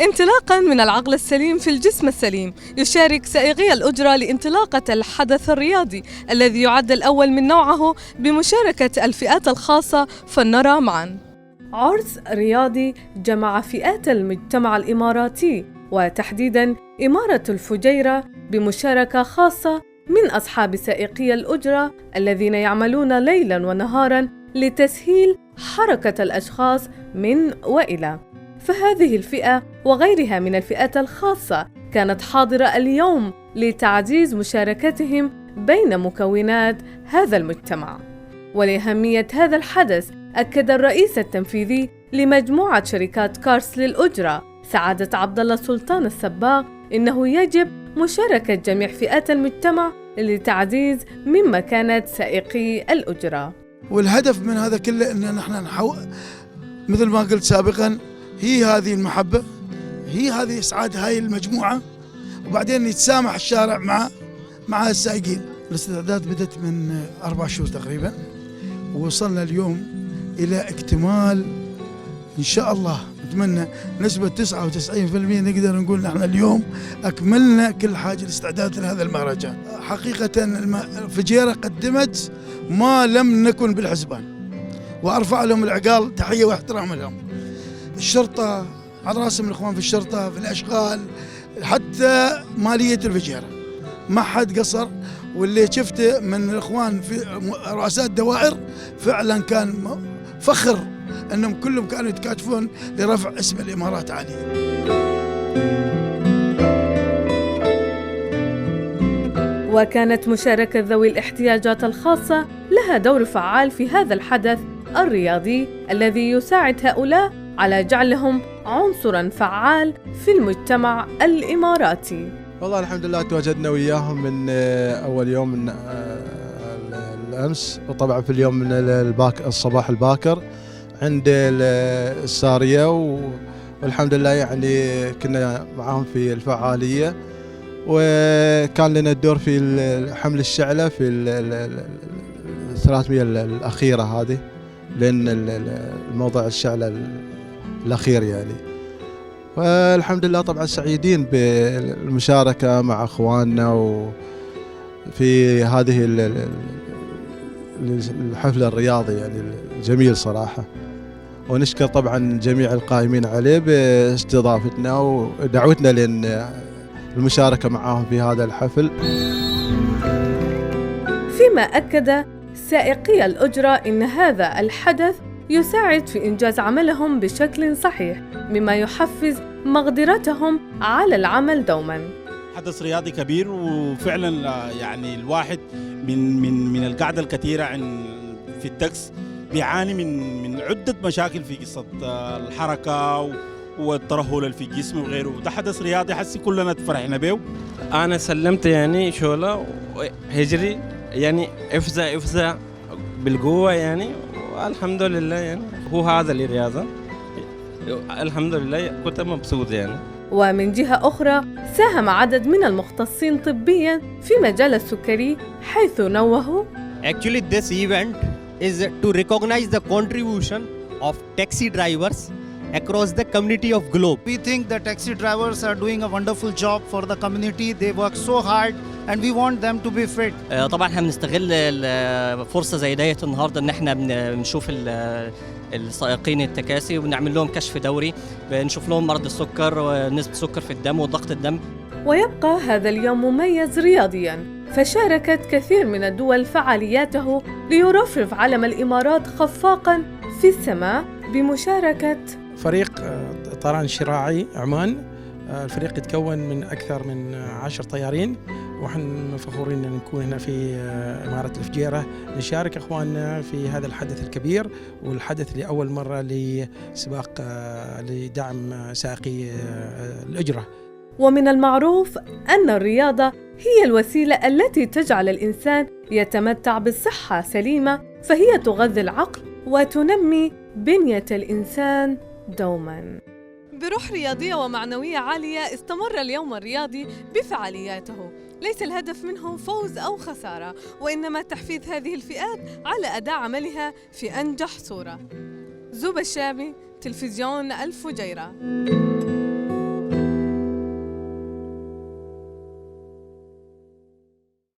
انطلاقاً من العقل السليم في الجسم السليم، يشارك سائقي الأجرة لانطلاقة الحدث الرياضي الذي يعد الأول من نوعه بمشاركة الفئات الخاصة، فلنرى معاً. عرس رياضي جمع فئات المجتمع الإماراتي وتحديداً إمارة الفجيرة بمشاركة خاصة من أصحاب سائقي الأجرة الذين يعملون ليلاً ونهاراً لتسهيل حركة الأشخاص من وإلى. فهذه الفئة وغيرها من الفئات الخاصة كانت حاضرة اليوم لتعزيز مشاركتهم بين مكونات هذا المجتمع. ولأهمية هذا الحدث أكد الرئيس التنفيذي لمجموعة شركات كارس للأجرة سعادة عبد الله سلطان السباق إنه يجب مشاركة جميع فئات المجتمع لتعزيز من مكانة سائقي الأجرة. والهدف من هذا كله أن نحن مثل ما قلت سابقا، هي هذه المحبة، هي هذه إسعاد هاي المجموعة، وبعدين يتسامح الشارع مع السائقين. الاستعداد بدأت من 4 شهور تقريبا، ووصلنا اليوم إلى اكتمال إن شاء الله. نتمنى نسبة 99% نقدر نقول نحن اليوم أكملنا كل حاجة الاستعداد لهذا المهرجان. حقيقة الفجيرة قدمت ما لم نكن بالحسبان، وأرفع لهم العقال تحية واحترام لهم. الشرطة على راسهم، الإخوان في الشرطة في الأشغال، حتى مالية الفجيرة ما حد قصر. واللي شفته من الإخوان في رؤساء الدوائر فعلا كان فخر أنهم كلهم كانوا يتكاتفون لرفع اسم الإمارات عالي. وكانت مشاركة ذوي الاحتياجات الخاصة لها دور فعال في هذا الحدث الرياضي الذي يساعد هؤلاء على جعلهم عنصراً فعال في المجتمع الإماراتي. والله الحمد لله تواجدنا وياهم من أول يوم من الأمس، وطبعا في اليوم من الصباح الباكر عند السارية، والحمد لله يعني كنا معهم في الفعالية، وكان لنا الدور في حمل الشعلة في 300 الأخيرة هذه، لأن الموضوع الشعلة الأخير يعني. والحمد لله طبعا سعيدين بالمشاركة مع أخواننا وفي هذه الحفل الرياضي يعني الجميل صراحة. ونشكر طبعا جميع القائمين عليه باستضافتنا ودعوتنا للمشاركة معهم في هذا الحفل. فيما أكد سائقي الأجرة إن هذا الحدث يساعد في إنجاز عملهم بشكل صحيح، مما يحفز مقدرتهم على العمل دوما. حدث رياضي كبير، وفعلا يعني الواحد من القعدة الكثيرة في التاكس بيعاني من عدة مشاكل في قصة الحركة والترهل اللي في الجسم وغيره. ده حدث رياضي حسي كلنا تفرحنا به. أنا سلمت يعني شغلة هجري يعني افزع بالقوة يعني، والحمد لله يعني هو هذا الرياضة، الحمد لله كنت مبسوط يعني. ومن جهة أخرى ساهم عدد من المختصين طبياً في مجال السكري، حيث نوهوا Actually this event is to recognize the contribution of taxi drivers across the community of Globe. We think the taxi drivers are doing a wonderful job for the community. They work so hard and we want them to be fit. طبعا احنا بنستغل فرصة زي ديت النهارده ان احنا بنشوف السائقين التكاسي وبنعمل لهم كشف دوري، بنشوف لهم مرض السكر ونسبة السكر في الدم وضغط الدم. ويبقى هذا اليوم مميز رياضياً، فشاركت كثير من الدول فعالياته ليرفرف علم الإمارات خفاقاً في السماء بمشاركة فريق طيران شراعي عمان. الفريق يتكون من أكثر من 10 طيارين، ونحن فخورين أن نكون هنا في إمارة الفجيرة نشارك إخواننا في هذا الحدث الكبير، والحدث لأول مرة لسباق لدعم سائقي الأجرة. ومن المعروف أن الرياضة هي الوسيلة التي تجعل الإنسان يتمتع بالصحة سليمة، فهي تغذي العقل وتنمي بنية الإنسان دوماً. بروح رياضية ومعنوية عالية استمر اليوم الرياضي بفعالياته، ليس الهدف منه فوز أو خسارة، وإنما تحفيز هذه الفئات على أداء عملها في أنجح صورة. زوبة الشامي، تلفزيون الفجيرة.